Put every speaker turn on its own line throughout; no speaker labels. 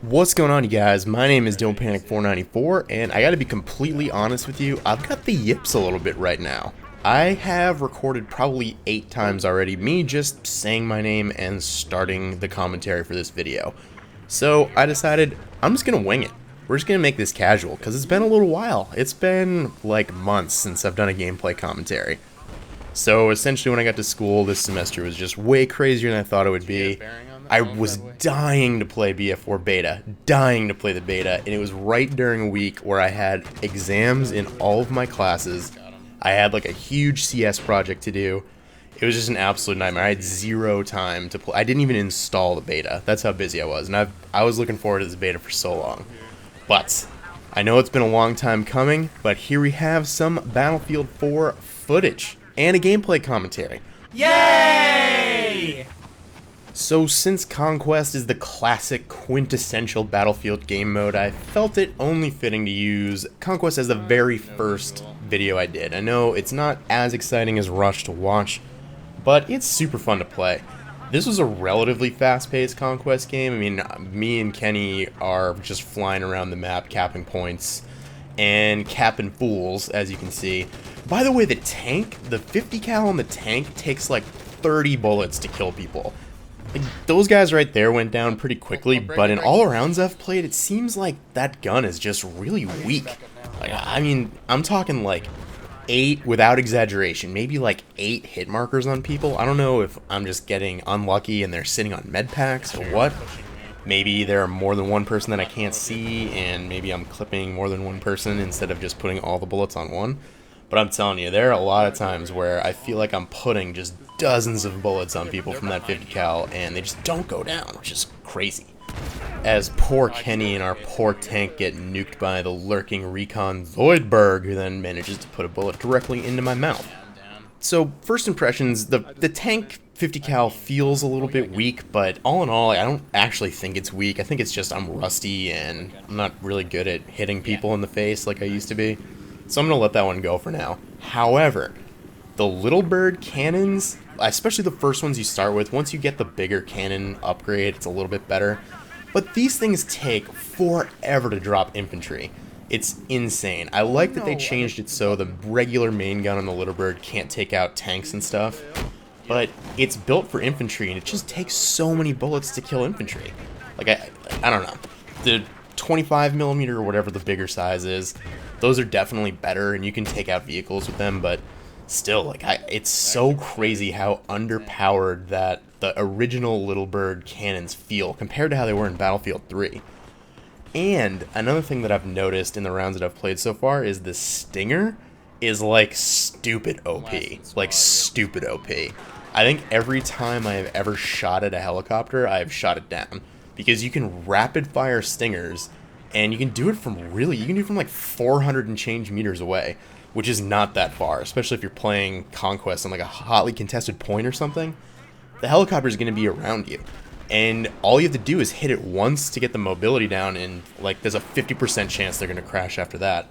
What's going on, you guys? My name is Don't Panic 494, and I gotta be completely honest with you, I've got the yips a little bit right now. I have recorded probably 8 times already, me just saying my name and starting the commentary for this video. So I decided I'm just gonna wing it. We're just gonna make this casual, because it's been a little while. It's been like months since I've done a gameplay commentary. So essentially when I got to school, this semester was just way crazier than I thought it would be. I was dying to play BF4 beta, dying to play the beta, and it was right during a week where I had exams in all of my classes. I had like a huge CS project to do. It was just an absolute nightmare. I had zero time to play. I didn't even install the beta. That's how busy I was, and I was looking forward to this beta for so long. But I know it's been a long time coming, but here we have some Battlefield 4 footage and a gameplay commentary.
Yay!
So since Conquest is the classic quintessential Battlefield game mode, I felt it only fitting to use Conquest as the very first video I did. I know it's not as exciting as Rush to watch, but it's super fun to play. This was a relatively fast-paced Conquest game. I mean, me and Kenny are just flying around the map, capping points, and capping fools, as you can see. By the way, the tank, the 50 cal on the tank takes like 30 bullets to kill people. Like, those guys right there went down pretty quickly, but in all rounds I've played, it seems like that gun is just really weak. Like, I mean, I'm talking like 8, without exaggeration, maybe like 8 hit markers on people. I don't know if I'm just getting unlucky and they're sitting on med packs or what. Maybe there are more than one person that I can't see, and maybe I'm clipping more than one person instead of just putting all the bullets on one. But I'm telling you, there are a lot of times where I feel like I'm putting just dozens of bullets on people from that 50 cal, and they just don't go down, which is crazy. As poor Kenny and our poor tank get nuked by the lurking recon Zoidberg, who then manages to put a bullet directly into my mouth. So, first impressions, the tank 50 cal feels a little bit weak, but all in all, I don't actually think it's weak. I think it's just I'm rusty and I'm not really good at hitting people in the face like I used to be. So I'm going to let that one go for now. However, the little bird cannons, especially the first ones you start with, once you get the bigger cannon upgrade, it's a little bit better. But these things take forever to drop infantry. It's insane. I like that they changed it so the regular main gun on the little bird can't take out tanks and stuff. But it's built for infantry, and it just takes so many bullets to kill infantry. Like, I don't know. The 25mm or whatever the bigger size is, those are definitely better, and you can take out vehicles with them, but still, like, it's so crazy how underpowered that the original Little Bird cannons feel compared to how they were in Battlefield 3. And another thing that I've noticed in the rounds that I've played so far is the Stinger is like stupid OP. Like stupid OP. I think every time I have ever shot at a helicopter, I have shot it down. Because you can rapid fire Stingers, and you can do it from like 400 and change meters away, which is not that far, especially if you're playing Conquest on like a hotly contested point or something. The helicopter is going to be around you, and all you have to do is hit it once to get the mobility down, and like there's a 50% chance they're going to crash after that.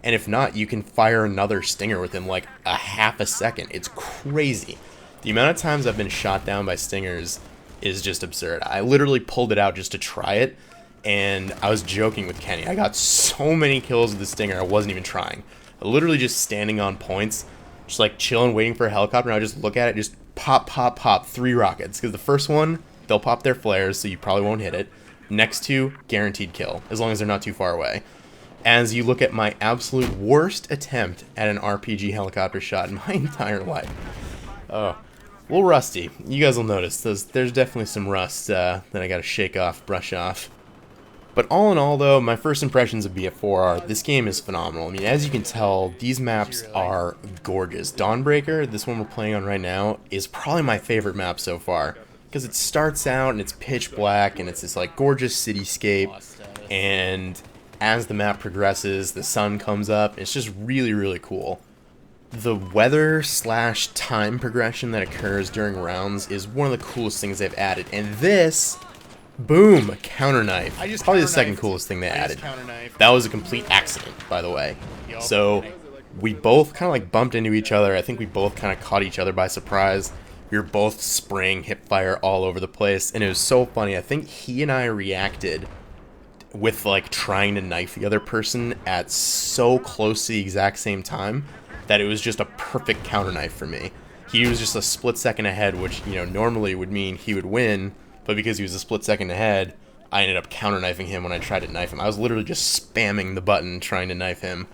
And if not, you can fire another Stinger within like a half a second. It's crazy. The amount of times I've been shot down by Stingers is just absurd. I literally pulled it out just to try it, and I was joking with Kenny. I got so many kills with the Stinger, I wasn't even trying. I literally just standing on points, just like chilling, waiting for a helicopter, and I would just look at it, just pop, pop, pop, 3 rockets. Because the first one, they'll pop their flares, so you probably won't hit it. Next 2, guaranteed kill, as long as they're not too far away. As you look at my absolute worst attempt at an RPG helicopter shot in my entire life. Oh. A little rusty. You guys will notice there's definitely some rust that I gotta shake off, brush off. But all in all, though, my first impressions of BF4 are this game is phenomenal. I mean, as you can tell, these maps are gorgeous. Dawnbreaker, this one we're playing on right now, is probably my favorite map so far. Because it starts out and it's pitch black and it's this like gorgeous cityscape, and as the map progresses, the sun comes up. It's just really, really cool. The weather / time progression that occurs during rounds is one of the coolest things they've added. And this, boom, counter knife. Probably the second coolest thing they added. That was a complete accident, by the way. So we both kind of like bumped into each other. I think we both kind of caught each other by surprise. We were both spraying hip fire all over the place, and it was so funny. I think he and I reacted with like trying to knife the other person at so close to the exact same time that it was just a perfect counter knife for me. He was just a split second ahead, which, you know, normally would mean he would win, but because he was a split second ahead, I ended up counter knifing him when I tried to knife him. I was literally just spamming the button trying to knife him,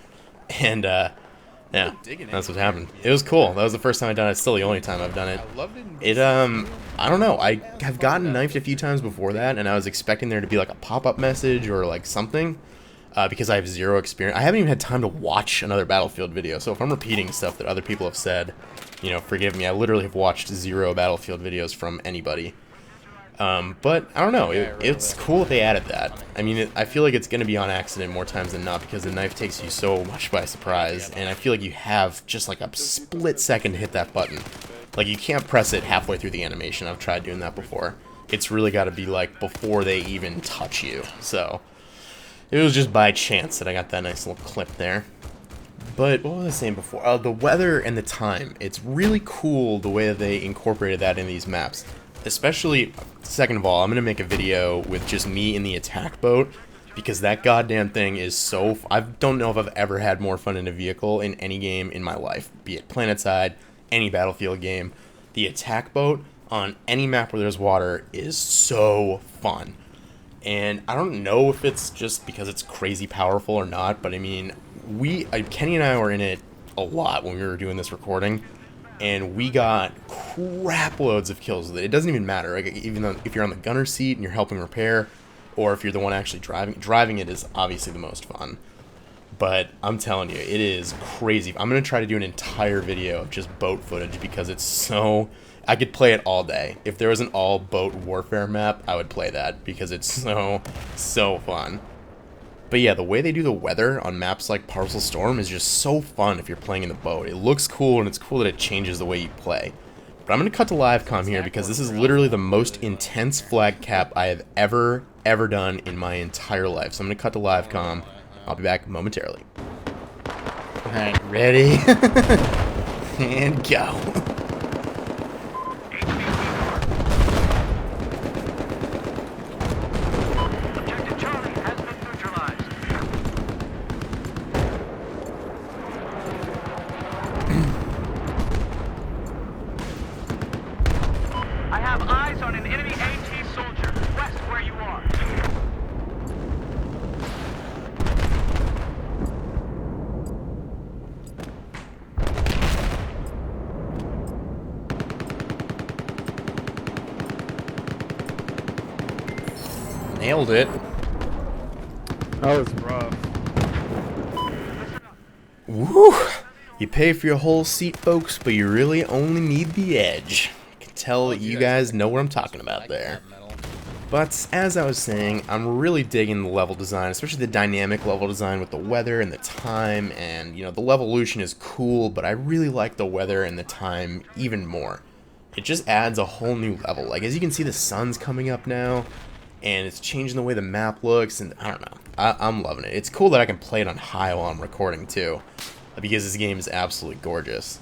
and yeah, that's what happened. It was cool. That was the first time I've done it. It's still the only time I've done it. I don't know. I have gotten knifed a few times before that, and I was expecting there to be like a pop-up message or like something, because I have zero experience. I haven't even had time to watch another Battlefield video, so if I'm repeating stuff that other people have said, you know, forgive me. I literally have watched 0 Battlefield videos from anybody. But I don't know, it's cool that they added that. I mean, I feel like it's going to be on accident more times than not because the knife takes you so much by surprise, and I feel like you have just like a split second to hit that button. Like, you can't press it halfway through the animation. I've tried doing that before. It's really got to be like before they even touch you. So it was just by chance that I got that nice little clip there. But what was I saying before? The weather and the time. It's really cool the way that they incorporated that in these maps. Especially, second of all, I'm going to make a video with just me in the attack boat, because that goddamn thing is so... I don't know if I've ever had more fun in a vehicle in any game in my life, be it PlanetSide, any Battlefield game. The attack boat on any map where there's water is so fun. And I don't know if it's just because it's crazy powerful or not, but I mean, Kenny and I were in it a lot when we were doing this recording, and we got crap loads of kills with it. It doesn't even matter, like, even though if you're on the gunner seat and you're helping repair, or if you're the one actually driving it is obviously the most fun. But I'm telling you, it is crazy. I'm going to try to do an entire video of just boat footage because it's so... I could play it all day. If there was an all boat warfare map, I would play that because it's so fun. But yeah, the way they do the weather on maps like Parcel Storm is just so fun if you're playing in the boat. It looks cool, and it's cool that it changes the way you play. But I'm going to cut to live comm here because this is literally the most intense flag cap I have ever done in my entire life. So I'm going to cut to live comm. I'll be back momentarily. Alright, ready? And go.
I have eyes on an enemy AT soldier, west where you are.
Nailed it.
That was rough.
Woo! You pay for your whole seat, folks, but you really only need the edge. I can tell that you guys know what I'm talking about there. But as I was saying, I'm really digging the level design, especially the dynamic level design with the weather and the time, and, you know, the Levolution is cool, but I really like the weather and the time even more. It just adds a whole new level. Like, as you can see, the sun's coming up now, and it's changing the way the map looks, and I don't know. I'm loving it. It's cool that I can play it on high while I'm recording, too, because this game is absolutely gorgeous.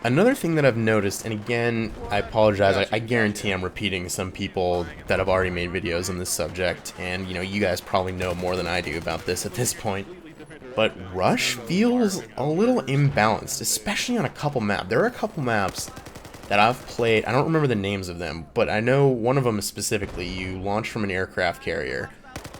Another thing that I've noticed, and again, I apologize, I guarantee I'm repeating some people that have already made videos on this subject, and, you know, you guys probably know more than I do about this at this point, but Rush feels a little imbalanced, especially on a couple maps. There are a couple maps that I've played, I don't remember the names of them, but I know one of them specifically, you launch from an aircraft carrier,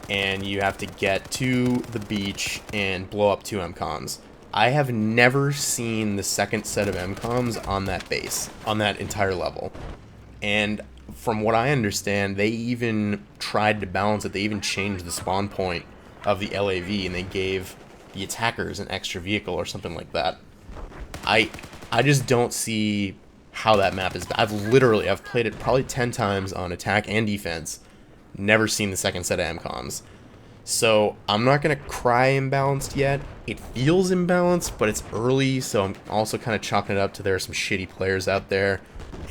and you have to get to the beach and blow up 2 MCOMs. I have never seen the second set of MCOMs on that base, on that entire level. And from what I understand, they even tried to balance it. They even changed the spawn point of the LAV, and they gave the attackers an extra vehicle or something like that. I just don't see how that map is. I've played it probably 10 times on attack and defense. Never seen the second set of MCOMs. So I'm not going to cry imbalanced yet. It feels imbalanced, but it's early, so I'm also kind of chalking it up to there are some shitty players out there,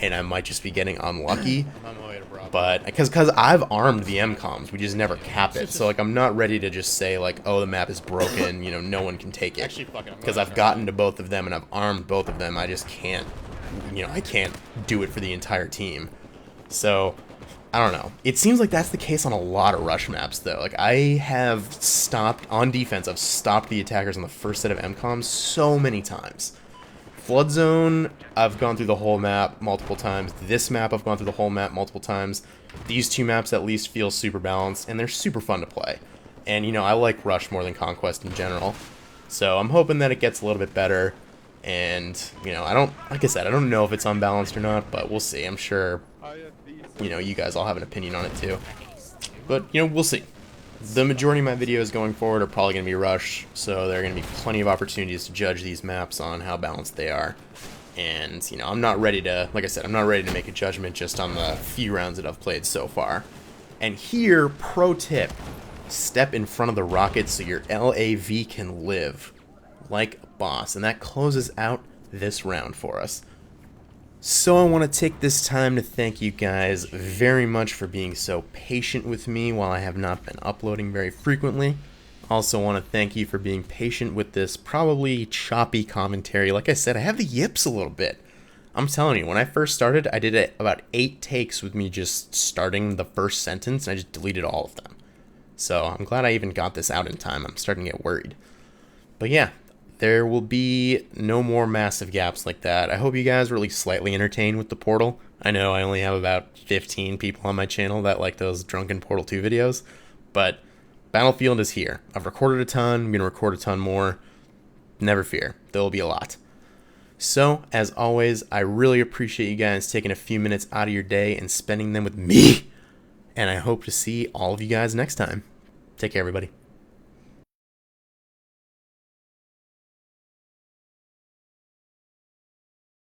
and I might just be getting unlucky. But because I've armed the MCOMs, we just never cap it. So like I'm not ready to just say like, oh, the map is broken, you know, no one can take it. Because I've gotten to both of them and I've armed both of them. I just can't, you know, I can't do it for the entire team. So I don't know. It seems like that's the case on a lot of rush maps, though. Like, I have stopped, on defense, I've stopped the attackers on the first set of MCOMs so many times. Flood Zone, I've gone through the whole map multiple times. This map, I've gone through the whole map multiple times. These two maps at least feel super balanced, and they're super fun to play. And, you know, I like Rush more than Conquest in general. So I'm hoping that it gets a little bit better. And, you know, like I said, I don't know if it's unbalanced or not, but we'll see. I'm sure, you know, you guys all have an opinion on it too. But, you know, we'll see. The majority of my videos going forward are probably going to be Rush, so there are going to be plenty of opportunities to judge these maps on how balanced they are. And, you know, I'm not ready to, like I said, I'm not ready to make a judgment just on the few rounds that I've played so far. And here, pro tip, step in front of the rocket so your LAV can live like a boss. And that closes out this round for us. So I want to take this time to thank you guys very much for being so patient with me while I have not been uploading very frequently. Also want to thank you for being patient with this probably choppy commentary. Like I said, I have the yips a little bit. I'm telling you, when I first started, I did about 8 takes with me just starting the first sentence, and I just deleted all of them. So I'm glad I even got this out in time. I'm starting to get worried. But yeah, there will be no more massive gaps like that. I hope you guys were at least slightly entertained with the Portal. I know I only have about 15 people on my channel that like those drunken Portal 2 videos, but Battlefield is here. I've recorded a ton. I'm going to record a ton more. Never fear. There will be a lot. So, as always, I really appreciate you guys taking a few minutes out of your day and spending them with me. And I hope to see all of you guys next time. Take care, everybody.